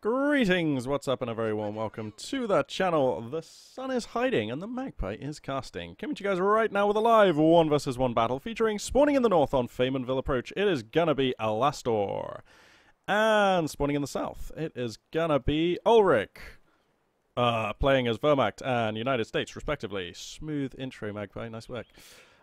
Greetings, what's up, and a very warm welcome to the channel. The sun is hiding and the magpie is casting. Coming to you guys right now with a live 1 vs 1 battle featuring spawning in the north on Faymanville Approach. It is gonna be Alastor. And spawning in the south, it is gonna be Ulrich. Playing as Wehrmacht and United States, respectively. Smooth intro, magpie, nice work.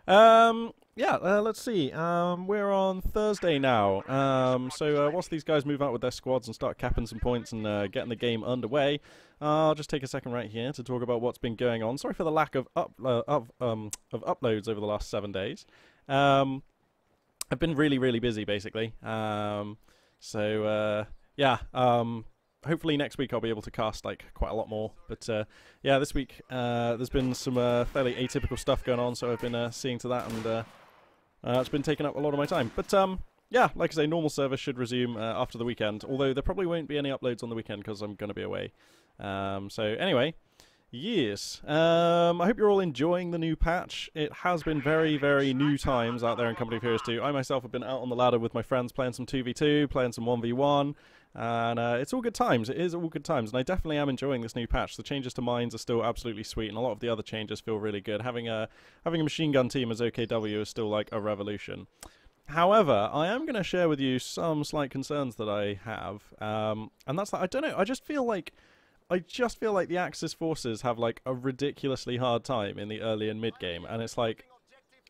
Let's see. We're on Thursday now. So whilst these guys move out with their squads and start capping some points and getting the game underway, I'll just take a second right here to talk about what's been going on. Sorry for the lack of uploads over the last 7 days. I've been really busy, basically. Hopefully next week I'll be able to cast like quite a lot more. But yeah, this week there's been some fairly atypical stuff going on, so I've been seeing to that, and it's been taking up a lot of my time. But yeah, like I say, normal service should resume after the weekend, although there probably won't be any uploads on the weekend because I'm going to be away. So anyway, yes, I hope you're all enjoying the new patch. It has been very new times out there in Company of Heroes 2. I myself have been out on the ladder with my friends playing some 2v2, playing some 1v1. And it's all good times. It is all good times, and I definitely am enjoying this new patch. The changes to mines are still absolutely sweet, and a lot of the other changes feel really good. Having a machine gun team as OKW is still like a revolution. However, I am going to share with you some slight concerns that I have, and that's that I don't know. I just feel like the Axis forces have like a ridiculously hard time in the early and mid game, and it's like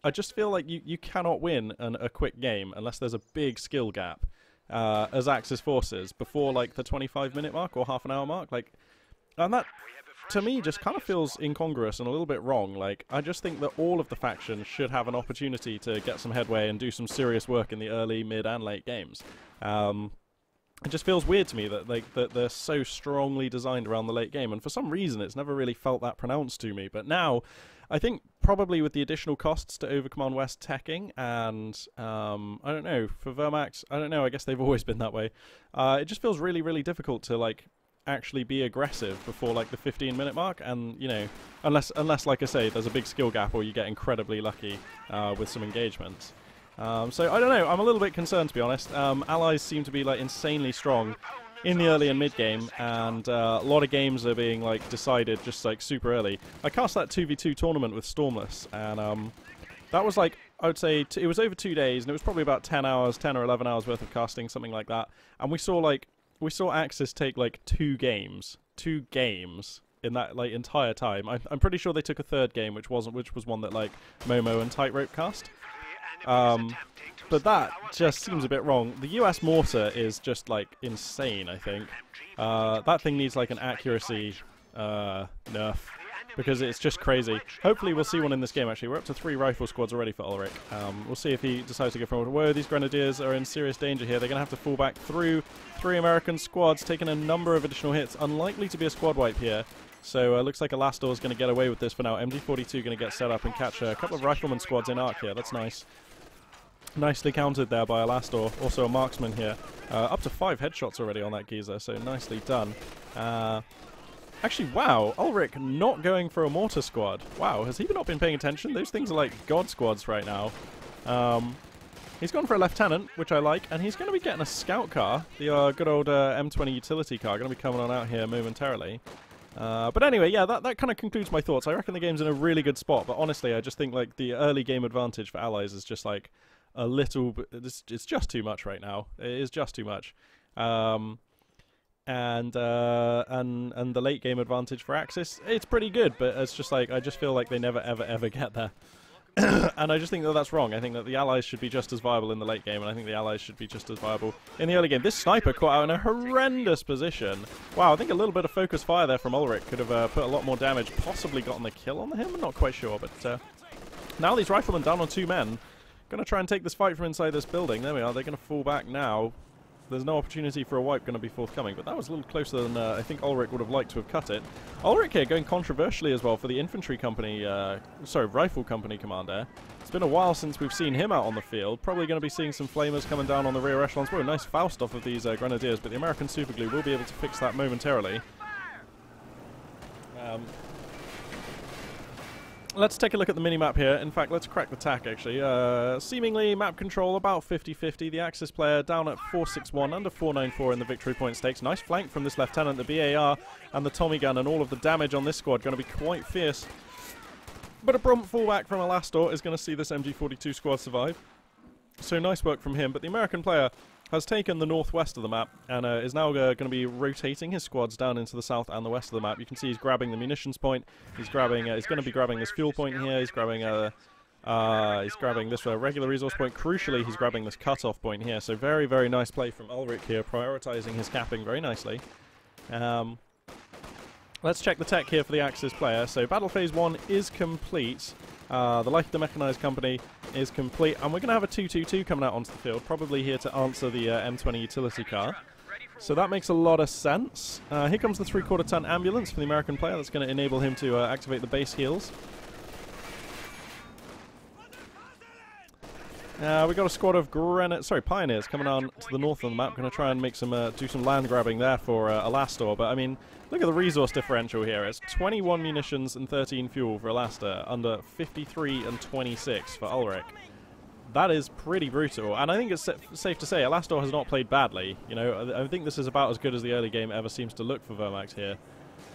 I just feel like you cannot win a quick game unless there's a big skill gap. As Axis forces before like the 25-minute mark or half an hour mark, like, and that to me just kind of feels incongruous and a little bit wrong. Like, I just think that all of the factions should have an opportunity to get some headway and do some serious work in the early, mid, and late games. It just feels weird to me that they're so strongly designed around the late game, and for some reason it's never really felt that pronounced to me. But now, I think probably with the additional costs to Overcommand West teching, and I don't know, for Wehrmacht, I don't know, I guess they've always been that way. It just feels really difficult to like actually be aggressive before like the 15-minute mark, and you know, unless like I say, there's a big skill gap or you get incredibly lucky with some engagements. So I don't know, I'm a little bit concerned, to be honest. Allies seem to be like insanely strong in the early and mid game, and a lot of games are being like decided just like super early. I cast that 2v2 tournament with Stormless, and that was like, I would say it was over 2 days, and it was probably about 10 or 11 hours worth of casting, something like that. And we saw Axis take like two games in that like entire time. I'm pretty sure they took a third game, which was one that like Momo and Tightrope cast. But that just seems a bit wrong. The US mortar is just like insane, I think. That thing needs like an accuracy nerf, because it's just crazy. Hopefully we'll see one in this game, actually. We're up to 3 rifle squads already for Ulrich. We'll see if he decides to go forward. Whoa, these grenadiers are in serious danger here. They're going to have to fall back through 3 American squads, taking a number of additional hits. Unlikely to be a squad wipe here. So looks like Alastor is going to get away with this for now. MG42 going to get set up and catch a couple of rifleman squads in arc here. That's nice. Nicely countered there by Alastor. Also a marksman here. Up to 5 headshots already on that geezer, so nicely done. Actually, wow, Ulrich not going for a mortar squad. Wow, has he not been paying attention? Those things are like god squads right now. He's gone for a lieutenant, which I like, and he's going to be getting a scout car. The good old M20 utility car, going to be coming on out here momentarily. But anyway, yeah, that kind of concludes my thoughts. I reckon the game's in a really good spot, but honestly, I just think like the early game advantage for Allies is just like a little bit, it's just too much right now. It is just too much. And the late game advantage for Axis, it's pretty good, but it's just like, I just feel like they never ever get there. And I just think that that's wrong. I think that the Allies should be just as viable in the late game, and I think the Allies should be just as viable in the early game. This sniper caught out in a horrendous position. Wow, I think a little bit of focus fire there from Ulrich could have put a lot more damage, possibly gotten the kill on him. I'm not quite sure, but now these riflemen down on 2 men. Going to try and take this fight from inside this building. There we are. They're going to fall back now. There's no opportunity for a wipe going to be forthcoming, but that was a little closer than I think Ulrich would have liked to have cut it. Ulrich here going controversially as well for the infantry company, rifle company commander. It's been a while since we've seen him out on the field. Probably going to be seeing some flamers coming down on the rear echelons. Whoa, nice Faust off of these grenadiers, but the American superglue will be able to fix that momentarily. Let's take a look at the mini-map here. In fact, let's crack the tack, actually. Seemingly, map control about 50-50. The Axis player down at 461, under 494 in the victory point stakes. Nice flank from this lieutenant. The BAR and the Tommy gun and all of the damage on this squad going to be quite fierce. But a prompt fallback from Alastor is going to see this MG42 squad survive. So nice work from him. But the American player has taken the northwest of the map and is now going to be rotating his squads down into the south and the west of the map. You can see he's grabbing the munitions point. He's grabbing. He's going to be grabbing this fuel point here. He's grabbing. He's grabbing this regular resource point. Crucially, he's grabbing this cutoff point here. So very, very nice play from Ulrich here, prioritizing his capping very nicely. Let's check the tech here for the Axis player. So battle phase 1 is complete. The Life of the Mechanized Company is complete, and we're going to have a 222 coming out onto the field, probably here to answer the M20 utility car. So that makes a lot of sense. Here comes the 3/4 ton ambulance for the American player. That's going to enable him to activate the base heals. We've got a squad of pioneers coming on to the north of the map. Going to try and make some do some land grabbing there for Alastor. But I mean, look at the resource differential here. It's 21 munitions and 13 fuel for Alastor, under 53 and 26 for Ulrich. That is pretty brutal, and I think it's safe to say Alastor has not played badly. You know, I think this is about as good as the early game ever seems to look for Vermax here.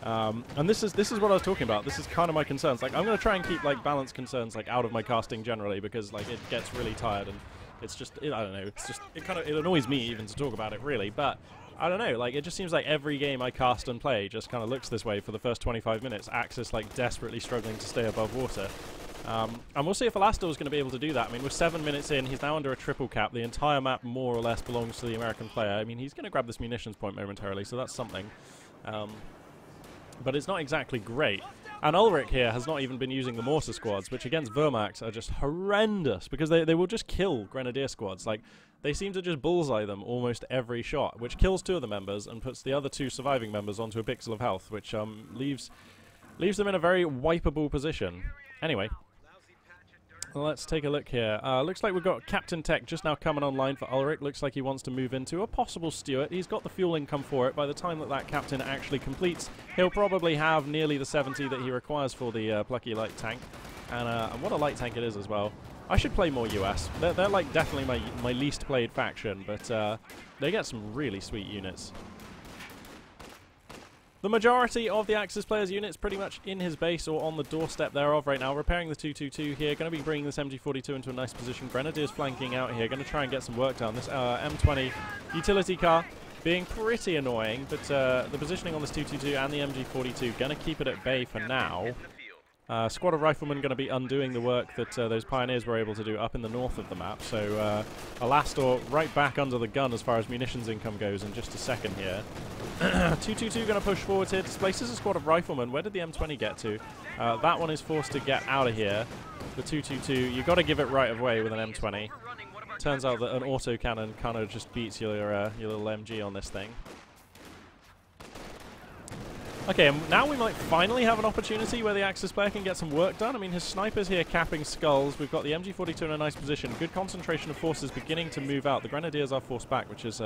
And this is what I was talking about. This is kind of my concerns. Like, I'm going to try and keep like balance concerns like out of my casting generally, because like it gets really tired and it's just I don't know. It's just it annoys me even to talk about it really. But I don't know. Like, it just seems like every game I cast and play just kind of looks this way for the first 25 minutes. Axis like desperately struggling to stay above water. And we'll see if Alastor is going to be able to do that. I mean, we're 7 minutes in. He's now under a triple cap. The entire map more or less belongs to the American player. I mean, he's going to grab this munitions point momentarily, so that's something. But it's not exactly great. And Ulrich here has not even been using the mortar squads, which against Vermax are just horrendous, because they will just kill grenadier squads. Like, they seem to just bullseye them almost every shot, which kills 2 of the members and puts the other 2 surviving members onto a pixel of health, which leaves them in a very wipeable position. Anyway, let's take a look here. Looks like we've got Captain Tech just now coming online for Ulrich. Looks like he wants to move into a possible Stuart. He's got the fuel income for it. By the time that Captain actually completes, he'll probably have nearly the 70 that he requires for the plucky light tank. And what a light tank it is as well. I should play more US. They're like definitely my least played faction, but they get some really sweet units. The majority of the Axis player's units pretty much in his base or on the doorstep thereof right now. Repairing the 222 here. Going to be bringing this MG42 into a nice position. Grenadiers flanking out here. Going to try and get some work done. This M20 utility car being pretty annoying, but the positioning on this 222 and the MG42 going to keep it at bay for now. Squad of riflemen going to be undoing the work that those pioneers were able to do up in the north of the map. So Alastor right back under the gun as far as munitions income goes in just a second here. 222 going to push forward here. Displaces a squad of riflemen. Where did the M20 get to? That one is forced to get out of here. The 222, you've got to give it right of way with an M20. Turns out that an autocannon kind of just beats your little MG on this thing. Okay, and now we might finally have an opportunity where the Axis player can get some work done. I mean, his sniper's here capping skulls. We've got the MG42 in a nice position. Good concentration of forces beginning to move out. The Grenadiers are forced back, which is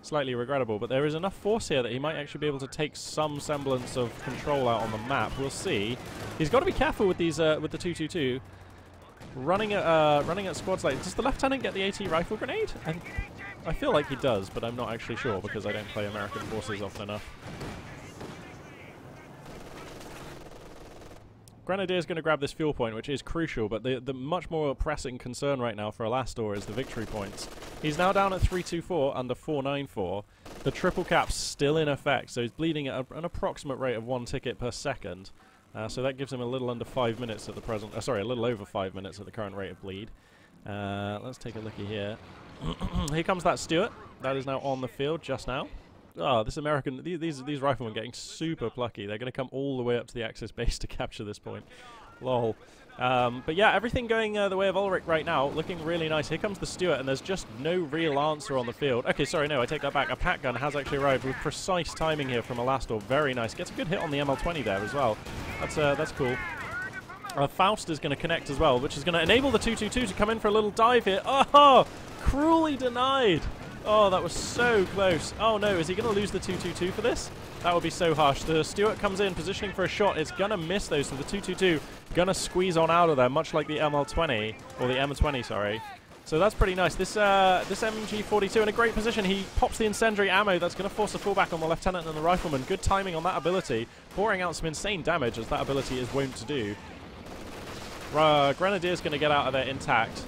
slightly regrettable. But there is enough force here that he might actually be able to take some semblance of control out on the map. We'll see. He's got to be careful with these with the 222. Running at squads like... Does the Lieutenant get the AT rifle grenade? And I feel like he does, but I'm not actually sure because I don't play American forces often enough. Grenadier's going to grab this fuel point, which is crucial, but the much more pressing concern right now for Alastor is the victory points. He's now down at 324 under 494. The triple cap's still in effect, so he's bleeding at an approximate rate of 1 ticket per second. So that gives him a little under 5 minutes at the present... sorry, a little over 5 minutes at the current rate of bleed. Let's take a looky here. Here comes that Stuart. That is now on the field just now. Oh, this American... These riflemen getting super plucky. They're going to come all the way up to the Axis base to capture this point. Lol. But yeah, everything going the way of Ulrich right now, looking really nice. Here comes the Stuart, and there's just no real answer on the field. Okay, sorry, no, I take that back. A pack gun has actually arrived with precise timing here from Alastor. Very nice. Gets a good hit on the ML20 there as well. That's cool. Faust is going to connect as well, which is going to enable the 222 to come in for a little dive here. Oh, cruelly denied. Oh, that was so close. Oh no, is he going to lose the 222 for this? That would be so harsh. The Stuart comes in, positioning for a shot. It's going to miss those, so the 222 gonna squeeze on out of there, much like the ML20 or the M20, sorry. So that's pretty nice. This MG42 in a great position. He pops the incendiary ammo. That's going to force a fallback on the lieutenant and the rifleman. Good timing on that ability, pouring out some insane damage as that ability is wont to do. Grenadier's going to get out of there intact.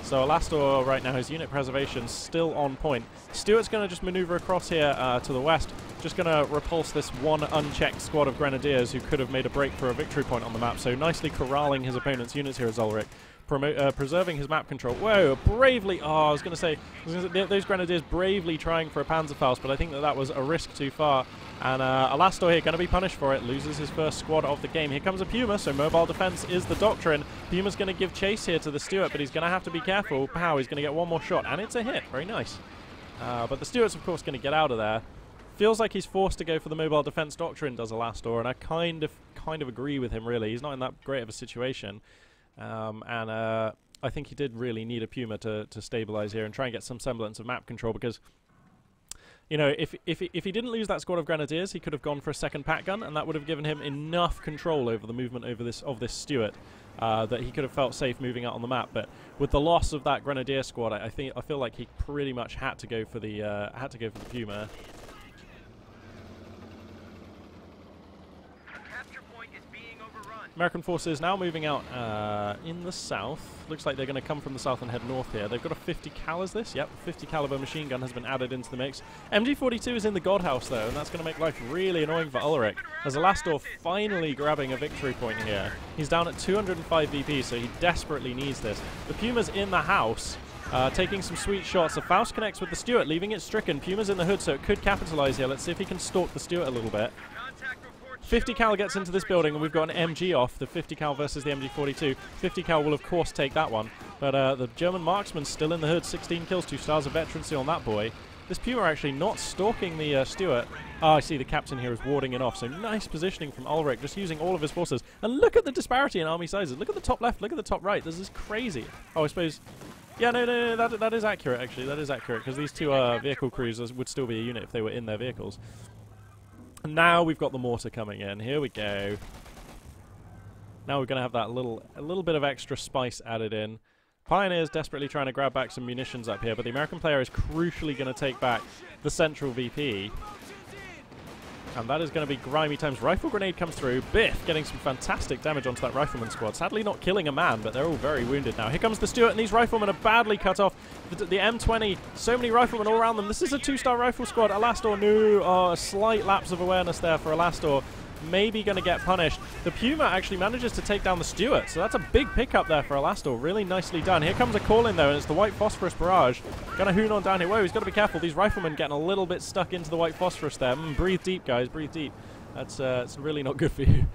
So Alastor right now, his unit preservation still on point. Stuart's going to just maneuver across here to the west. Just going to repulse this one unchecked squad of Grenadiers who could have made a break for a victory point on the map. So nicely corralling his opponent's units here as Ulrich. Preserving his map control. Whoa, bravely. Oh, I was going to say, those Grenadiers bravely trying for a Panzerfaust, but I think that was a risk too far. And Alastor here going to be punished for it. Loses his first squad of the game. Here comes a Puma, so mobile defense is the doctrine. Puma's going to give chase here to the Stuart, but he's going to have to be careful. Pow, he's going to get one more shot, and it's a hit. Very nice. But the Stuart's, of course, going to get out of there. Feels like he's forced to go for the mobile defense doctrine, does Alastor, and I kind of agree with him, really. He's not in that great of a situation. I think he did really need a Puma to stabilize here and try and get some semblance of map control, because, you know, if he didn't lose that squad of Grenadiers, he could have gone for a second pack gun, and that would have given him enough control over the movement over this Stuart that he could have felt safe moving out on the map. But with the loss of that Grenadier squad, I feel like he pretty much had to go for the Puma. American forces now moving out in the south. Looks like they're going to come from the south and head north here. They've got a 50 cal, is this? Yep, 50 caliber machine gun has been added into the mix. MG42 is in the Godhouse though, and that's going to make life really annoying for Ulrich. As Alastor finally grabbing a victory point here. He's down at 205 VP, so he desperately needs this. The Puma's in the house, taking some sweet shots. The Faust connects with the Stuart, leaving it stricken. Puma's in the hood, so it could capitalize here. Let's see if he can stalk the Stuart a little bit. 50 cal gets into this building, and we've got an MG off, the 50 cal versus the MG42. 50 cal will, of course, take that one. But the German marksman's still in the hood. 16 kills, 2 stars of veterancy on that boy. This Puma actually not stalking the Stuart. Ah, I see the captain here is warding it off. So nice positioning from Ulrich, just using all of his forces. And look at the disparity in army sizes. Look at the top left, look at the top right. This is crazy. Oh, I suppose... Yeah, no, that is accurate, actually. That is accurate, because these two vehicle cruisers would still be a unit if they were in their vehicles. Now we've got the mortar coming in. Here we go. Now we're going to have that a little bit of extra spice added in. Pioneer's desperately trying to grab back some munitions up here, but the American player is crucially going to take back the central VP. And that is going to be grimy times. Rifle grenade comes through. Biff getting some fantastic damage onto that rifleman squad. Sadly not killing a man, but they're all very wounded now. Here comes the Stuart, and these riflemen are badly cut off. The M20, so many riflemen all around them. This is a 2-star rifle squad. Alastor, no. Oh, a slight lapse of awareness there for Alastor. Maybe going to get punished. The Puma actually manages to take down the Stuart, so that's a big pickup there for Alastor. Really nicely done. Here comes a call in though, and it's the white phosphorus barrage. Gonna hoon on down here. Whoa, he's got to be careful. These riflemen getting a little bit stuck into the white phosphorus there. Breathe deep, guys. Breathe deep. That's it's really not good for you.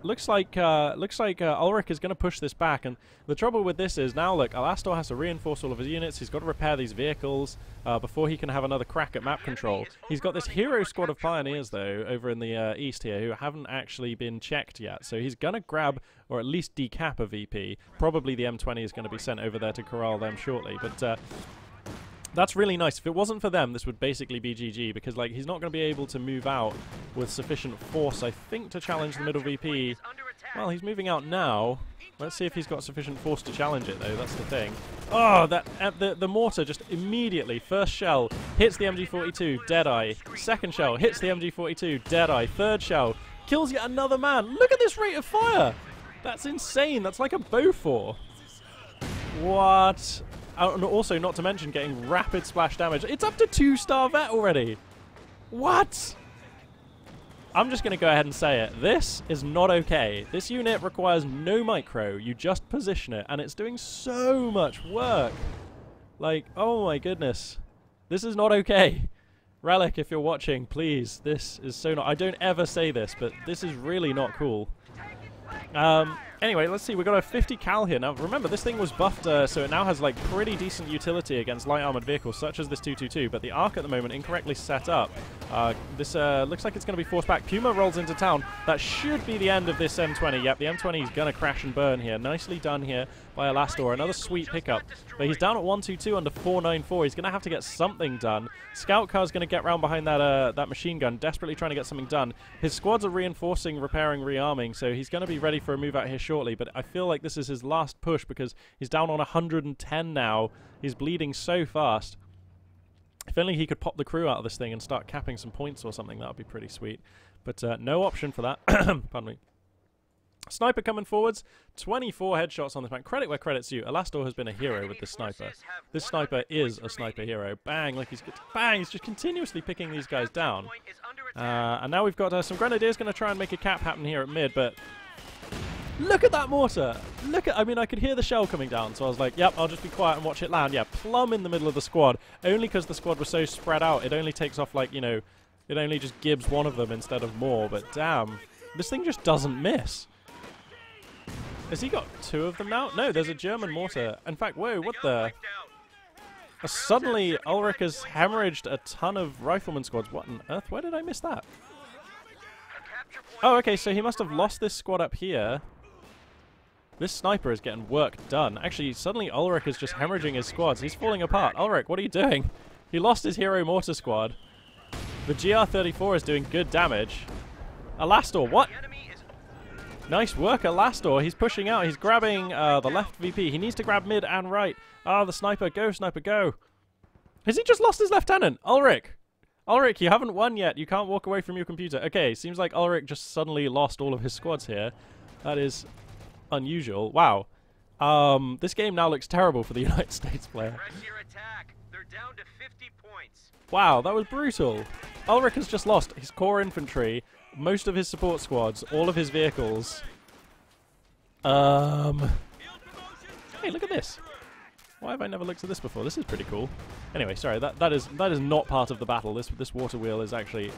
Looks like Ulrich is going to push this back, and the trouble with this is now, look, Alastor has to reinforce all of his units. He's got to repair these vehicles before he can have another crack at map control. He's got this hero squad of pioneers, though, over in the east here, who haven't actually been checked yet. So he's going to grab, or at least decap a VP. Probably the M20 is going to be sent over there to corral them shortly, but... that's really nice. If it wasn't for them, this would basically be GG, because like he's not going to be able to move out with sufficient force, I think, to challenge the middle VP. Well, he's moving out now. Let's see if he's got sufficient force to challenge it, though. That's the thing. Oh, the mortar just immediately, first shell, hits the MG42, Deadeye. Second shell, hits the MG42, Deadeye. Third shell, kills yet another man. Look at this rate of fire. That's insane. That's like a Beaufort. What? And also, not to mention, getting rapid splash damage. It's up to 2-star vet already. What? I'm just going to go ahead and say it. This is not okay. This unit requires no micro. You just position it, and it's doing so much work. Like, oh my goodness. This is not okay. Relic, if you're watching, please. This is so not... I don't ever say this, but this is really not cool. Anyway, let's see. We've got a 50 cal here. Now, remember, this thing was buffed, so it now has, like, pretty decent utility against light armored vehicles, such as this 222, but the arc at the moment incorrectly set up. This looks like it's going to be forced back. Puma rolls into town. That should be the end of this M20. Yep, the M20 is going to crash and burn here. Nicely done here by Alastor. Another sweet pickup. But he's down at 122 under 494. He's going to have to get something done. Scout car's going to get round behind that machine gun, desperately trying to get something done. His squads are reinforcing, repairing, rearming, so he's going to be ready for a move out here shortly, but I feel like this is his last push because he's down on 110 now. He's bleeding so fast. If only he could pop the crew out of this thing and start capping some points or something, that would be pretty sweet. But no option for that. Pardon me. Sniper coming forwards. 24 headshots on this man. Credit where credit's due. Alastor has been a hero with this sniper. This sniper is a sniper hero. Bang, like he's just continuously picking these guys down. And now we've got some grenadiers going to try and make a cap happen here at mid, but look at that mortar. I mean, I could hear the shell coming down, so I was like, yep, I'll just be quiet and watch it land. Yeah, plumb in the middle of the squad. Only because the squad was so spread out, it only takes off, like, you know, it only just gives one of them instead of more, but damn, this thing just doesn't miss. Has he got two of them now? No, there's a German mortar. In fact, whoa, what the? Suddenly, Ulrich has hemorrhaged a ton of rifleman squads. What on earth? Where did I miss that? Oh, okay, so he must have lost this squad up here. This sniper is getting work done. Actually, suddenly Ulrich is just hemorrhaging his squads. He's falling apart. Ulrich, what are you doing? He lost his hero mortar squad. The GR34 is doing good damage. Alastor, what? Nice work, Alastor. He's pushing out. He's grabbing the left VP. He needs to grab mid and right. Ah, the sniper. Go, sniper, go. Has he just lost his lieutenant? Ulrich. Ulrich, you haven't won yet. You can't walk away from your computer. Okay, seems like Ulrich just suddenly lost all of his squads here. That is unusual. Wow. This game now looks terrible for the United States player. They're down to 50 points. Wow, that was brutal. Ulrich has just lost his core infantry, most of his support squads, all of his vehicles. Hey, look at this. Why have I never looked at this before? This is pretty cool. Anyway, sorry, that is not part of the battle. This water wheel is actually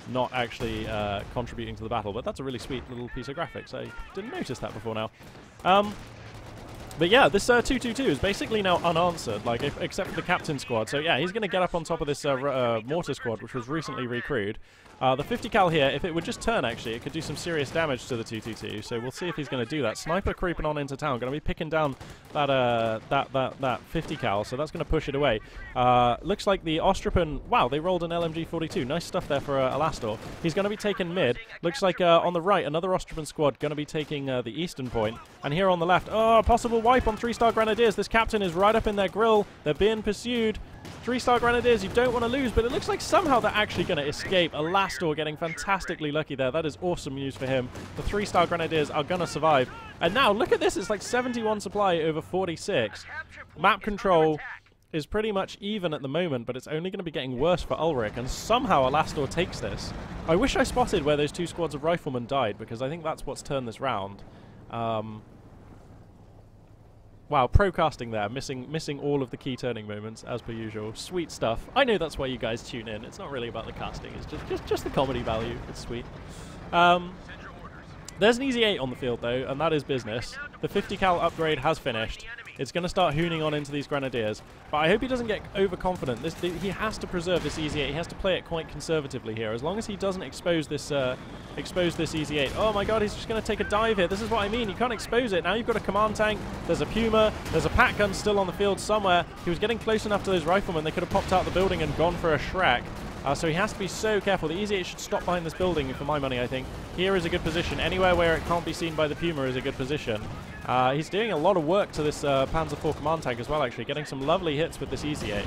not actually contributing to the battle, but that's a really sweet little piece of graphics. I didn't notice that before now. But yeah, this 222 is basically now unanswered, like except for the captain squad. So yeah, he's going to get up on top of this mortar squad, which was recently recrewed. The 50 cal here, if it would just turn, actually, it could do some serious damage to the 222. So we'll see if he's going to do that. Sniper creeping on into town, going to be picking down that 50 cal. So that's going to push it away. Looks like the Ostrapen. Wow, they rolled an LMG 42. Nice stuff there for Alastor. He's going to be taking mid. Looks like on the right, another Ostrapen squad going to be taking the eastern point. And here on the left, oh, possible wipe on 3-star Grenadiers. This captain is right up in their grill. They're being pursued. 3-star Grenadiers, you don't want to lose, but it looks like somehow they're actually going to escape. Alastor getting fantastically lucky there. That is awesome news for him. The 3-star Grenadiers are going to survive. And now, look at this. It's like 71 supply over 46. Map control is pretty much even at the moment, but it's only going to be getting worse for Ulrich, and somehow Alastor takes this. I wish I spotted where those two squads of riflemen died, because I think that's what's turned this round. Wow, pro casting there, missing all of the key turning moments as per usual. Sweet stuff. I know that's why you guys tune in. It's not really about the casting. It's just the comedy value. It's sweet. There's an Easy 8 on the field though, and that is business. The 50 cal upgrade has finished. It's going to start hooning on into these Grenadiers, but I hope he doesn't get overconfident. He has to preserve this Easy 8. He has to play it quite conservatively here. As long as he doesn't expose this Easy 8. Oh my god, he's just going to take a dive here. This is what I mean. You can't expose it. Now you've got a command tank. There's a Puma. There's a Pat gun still on the field somewhere. He was getting close enough to those riflemen. They could have popped out the building and gone for a Shrek. So he has to be so careful. The Easy 8 should stop behind this building, for my money, I think. Here is a good position. Anywhere where it can't be seen by the Puma is a good position. He's doing a lot of work to this Panzer IV command tank as well, actually. Getting some lovely hits with this Easy 8.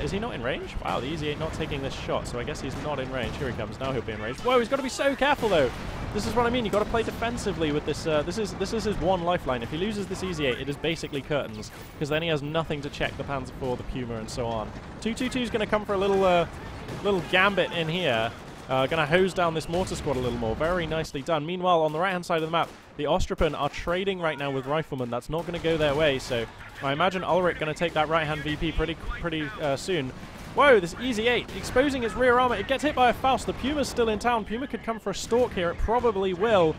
Is he not in range? Wow, the Easy 8 not taking this shot, so I guess he's not in range. Here he comes. Now he'll be in range. Whoa, he's got to be so careful, though. This is what I mean. You've got to play defensively with this. This is his one lifeline. If he loses this Easy 8, it is basically curtains, because then he has nothing to check the Panzer IV, the Puma, and so on. 222 is going to come for a little gambit in here. Going to hose down this mortar squad a little more. Very nicely done. Meanwhile, on the right-hand side of the map, the Ostrapen are trading right now with riflemen. That's not going to go their way, so I imagine Ulrich going to take that right-hand VP pretty soon. Whoa, this Easy 8 exposing its rear armor. It gets hit by a Faust. The Puma's still in town. Puma could come for a stalk here. It probably will.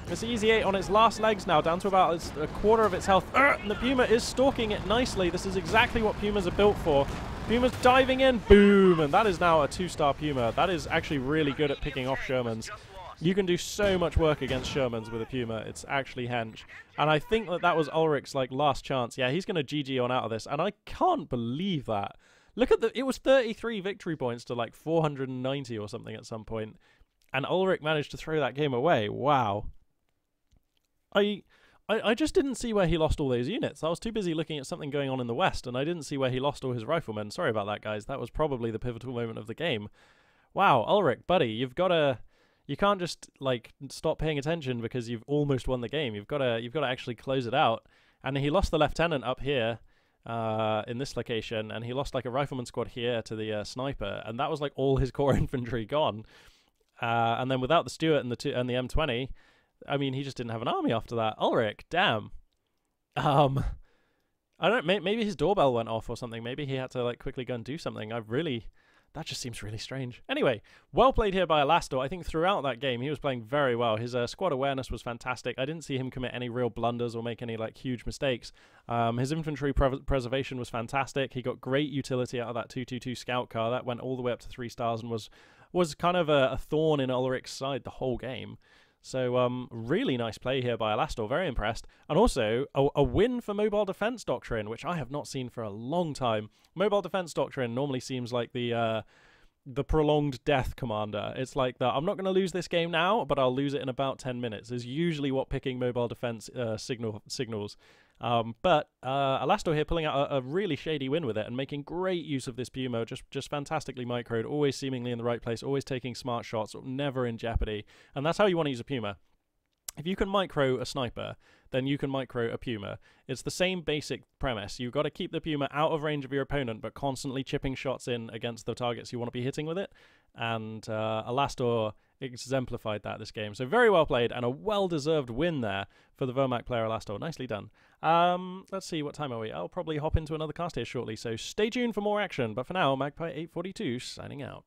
It's Easy 8 on its last legs now, down to about a quarter of its health. And the Puma is stalking it nicely. This is exactly what Pumas are built for. Puma's diving in, boom, and that is now a 2-star Puma. That is actually really good at picking off Shermans. You can do so much work against Shermans with a Puma. It's actually hench. And I think that was Ulrich's like last chance. Yeah, he's going to GG on out of this, and I can't believe that. Look at it was 33 victory points to like 490 or something at some point, and Ulrich managed to throw that game away. Wow. I just didn't see where he lost all those units. I was too busy looking at something going on in the west, and I didn't see where he lost all his riflemen. Sorry about that, guys. That was probably the pivotal moment of the game. Wow, Ulrich, buddy, you've got to... You can't just like stop paying attention because you've almost won the game. You've got to actually close it out. And he lost the lieutenant up here in this location, and he lost like a rifleman squad here to the sniper, and that was like all his core infantry gone. And then without the Stuart and the M20, I mean, he just didn't have an army after that. Ulrich, damn. I don't. Maybe his doorbell went off or something. Maybe he had to like quickly go and do something. That just seems really strange. Anyway, well played here by Alastor. I think throughout that game, he was playing very well. His squad awareness was fantastic. I didn't see him commit any real blunders or make any like huge mistakes. His infantry preservation was fantastic. He got great utility out of that 222 scout car. That went all the way up to 3 stars and was kind of a thorn in Ulrich's side the whole game. So really nice play here by Alastor, very impressed. And also a win for Mobile Defense Doctrine, which I have not seen for a long time. Mobile Defense Doctrine normally seems like the prolonged death commander. It's like I'm not going to lose this game now, but I'll lose it in about 10 minutes is usually what picking Mobile Defense signals. But Alastor here pulling out a really shady win with it and making great use of this Puma, just fantastically microed, always seemingly in the right place, always taking smart shots, never in jeopardy. And that's how you want to use a Puma. If you can micro a sniper, then you can micro a Puma. It's the same basic premise. You've got to keep the Puma out of range of your opponent, but constantly chipping shots in against the targets you want to be hitting with it. And Alastor exemplified that this game. So very well played, and a well-deserved win there for the Vermac player Alastor. Nicely done. Let's see, what time are we? I'll probably hop into another cast here shortly, so stay tuned for more action. But for now, Magpie 842 signing out.